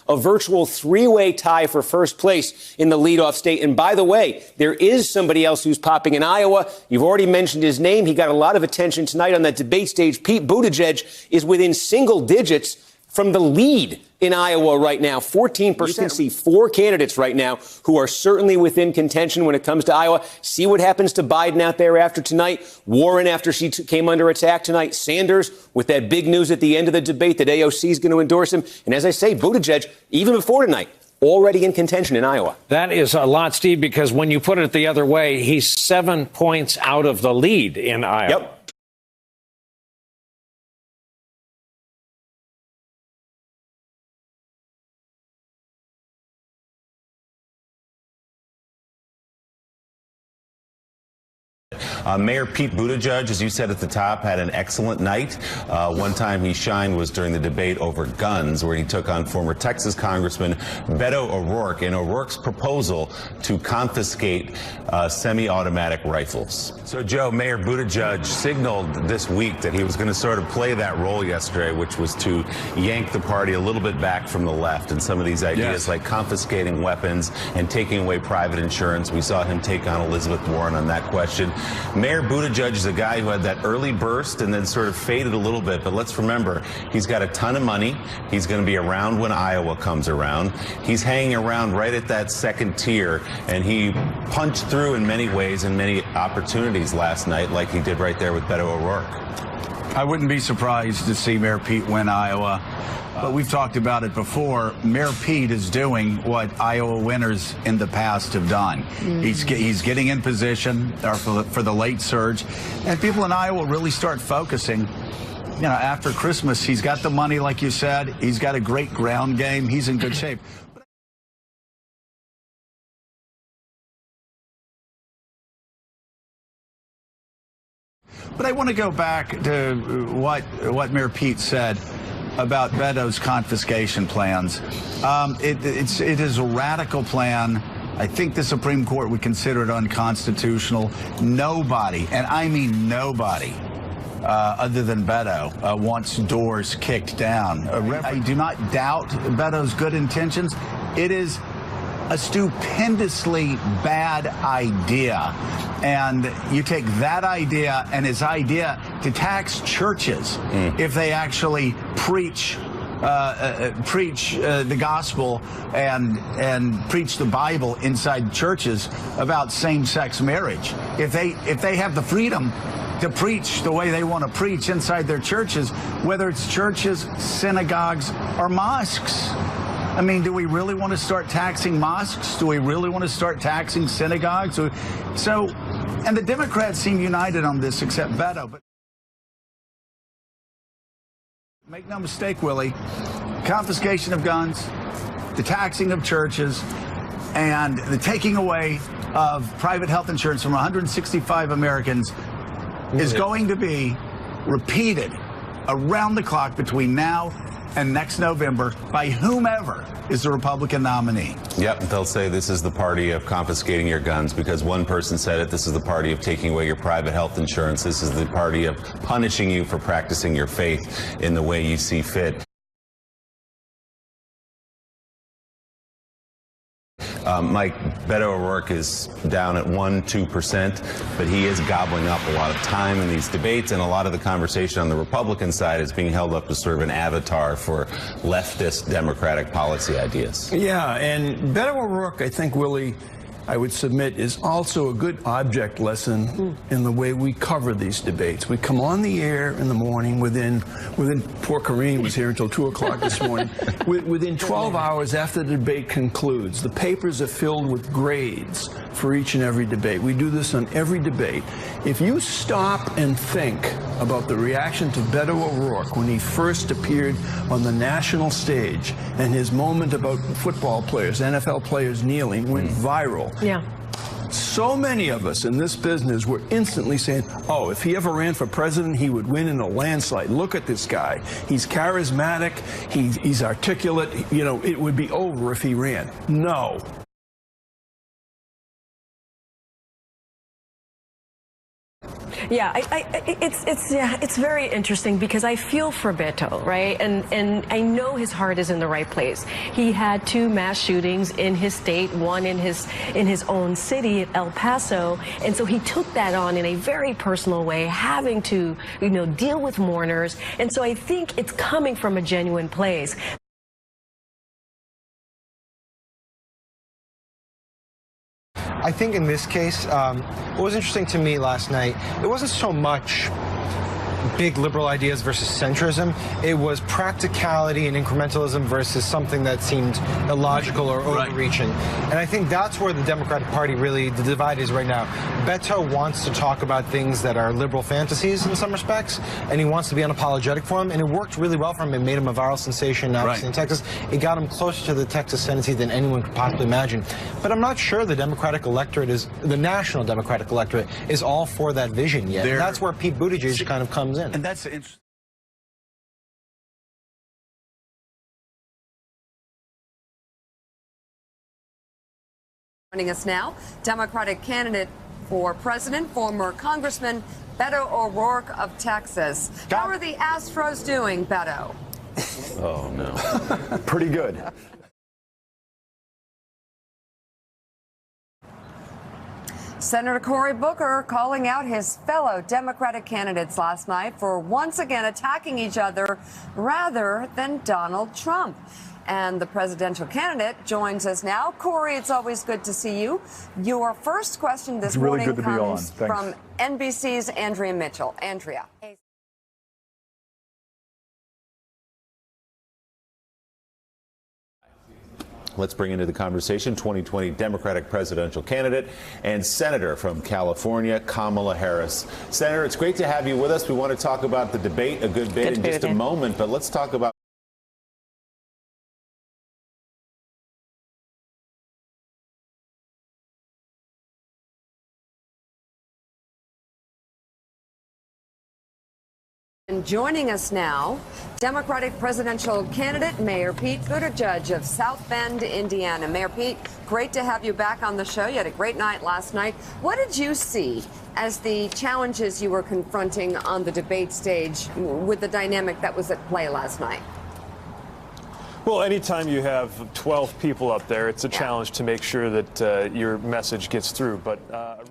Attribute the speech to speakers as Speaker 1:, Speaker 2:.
Speaker 1: A virtual three-way tie for first place in the leadoff state. And by the way, there is somebody else who's popping in Iowa. You've already mentioned his name. He got a lot of attention tonight on that debate stage. Pete Buttigieg is within single digits from the lead in Iowa right now. 14%. You can see four candidates right now who are certainly within contention when it comes to Iowa. See what happens to Biden out there after tonight. Warren after she came under attack tonight. Sanders with that big news at the end of the debate that AOC is going to endorse him. And as I say, Buttigieg, even before tonight, already in contention in Iowa.
Speaker 2: That is a lot, Steve, because when you put it the other way, he's 7 points out of the lead in Iowa.
Speaker 1: Yep.
Speaker 3: Mayor Pete Buttigieg, as you said at the top, had an excellent night. One time he shined was during the debate over guns, where he took on former Texas Congressman Beto O'Rourke in O'Rourke's proposal to confiscate semi-automatic rifles. So, Joe, Mayor Buttigieg signaled this week that he was going to sort of play that role yesterday, which was to yank the party a little bit back from the left. And some of these ideas like confiscating weapons and taking away private insurance. We saw him take on Elizabeth Warren on that question. Mayor Buttigieg is a guy who had that early burst and then sort of faded a little bit. But let's remember, he's got a ton of money. He's going to be around when Iowa comes around. He's hanging around right at that second tier. And he punched through in many ways and many opportunities last night, like he did right there with Beto O'Rourke.
Speaker 4: I wouldn't be surprised to see Mayor Pete win Iowa. But we've talked about it before. Mayor Pete is doing what Iowa winners in the past have done. He's getting in position for the late surge. And people in Iowa really start focusing. You know, after Christmas, he's got the money, like you said. He's got a great ground game. He's in good shape. But I want to go back to what Mayor Pete said about Beto's confiscation plans. It is a radical plan. I think the Supreme Court would consider it unconstitutional. Nobody, and I mean nobody, other than Beto, wants doors kicked down. I do not doubt Beto's good intentions. It is a stupendously bad idea. And you take that idea and his idea to tax churches if they actually preach the gospel and preach the Bible inside churches about same-sex marriage. If they have the freedom to preach the way they want to preach inside their churches, whether it's churches, synagogues, or mosques. I mean, do we really want to start taxing mosques? Do we really want to start taxing synagogues? So, and the Democrats seem united on this, except Beto. But make no mistake, Willie, confiscation of guns, the taxing of churches, and the taking away of private health insurance from 165 Americans is going to be repeated around the clock between now and next November by whomever is the Republican nominee.
Speaker 3: Yep, they'll say this is the party of confiscating your guns because one person said it. This is the party of taking away your private health insurance. This is the party of punishing you for practicing your faith in the way you see fit. Mike, Beto O'Rourke is down at 1-2%, but he is gobbling up a lot of time in these debates, and a lot of the conversation on the Republican side is being held up as sort of an avatar for leftist Democratic policy ideas.
Speaker 5: Yeah, and Beto O'Rourke, I think, Willie, I would submit, is also a good object lesson in the way we cover these debates. We come on the air in the morning within poor Karine was here until 2 o'clock this morning. Within 12 hours after the debate concludes, the papers are filled with grades for each and every debate. We do this on every debate. If you stop and think about the reaction to Beto O'Rourke when he first appeared on the national stage and his moment about football players, NFL players kneeling, went viral.
Speaker 6: Yeah.
Speaker 5: So many of us in this business were instantly saying, oh, if he ever ran for president, he would win in a landslide. Look at this guy. He's charismatic. He's articulate. You know, it would be over if he ran. No.
Speaker 6: Yeah, it's very interesting because I feel for Beto, right? And I know his heart is in the right place. He had 2 mass shootings in his state, one in his own city, El Paso, and so he took that on in a very personal way, having to, deal with mourners. And so I think it's coming from a genuine place.
Speaker 7: I think in this case, what was interesting to me last night, it wasn't so much big liberal ideas versus centrism. It was practicality and incrementalism versus something that seemed illogical or overreaching. And I think that's where the Democratic Party really, the divide is right now. Beto wants to talk about things that are liberal fantasies in some respects, and he wants to be unapologetic for them, and it worked really well for him. It made him a viral sensation, obviously, in Texas. It got him closer to the Texas Senate seat than anyone could possibly imagine. But I'm not sure the Democratic electorate the national Democratic electorate is all for that vision yet. And that's where Pete Buttigieg kind of comes in.
Speaker 4: And that's interesting.
Speaker 8: Joining us now, Democratic candidate for president, former Congressman Beto O'Rourke of Texas. How are the Astros doing, Beto?
Speaker 3: Oh, no.
Speaker 9: Pretty good.
Speaker 8: Senator Cory Booker calling out his fellow Democratic candidates last night for once again attacking each other rather than Donald Trump. And the presidential candidate joins us now. Cory, it's always good to see you. Your first question this morning comes from NBC's Andrea Mitchell. Andrea.
Speaker 3: Let's bring into the conversation 2020 Democratic presidential candidate and senator from California, Kamala Harris. Senator, it's great to have you with us. We want to talk about the debate a good bit in just a moment, but let's talk about
Speaker 8: And joining us now, Democratic presidential candidate Mayor Pete Buttigieg of South Bend, Indiana. Mayor Pete, great to have you back on the show. You had a great night last night. What did you see as the challenges you were confronting on the debate stage with the dynamic that was at play last night?
Speaker 10: Well, anytime you have 12 people up there, it's a challenge to make sure that your message gets through. But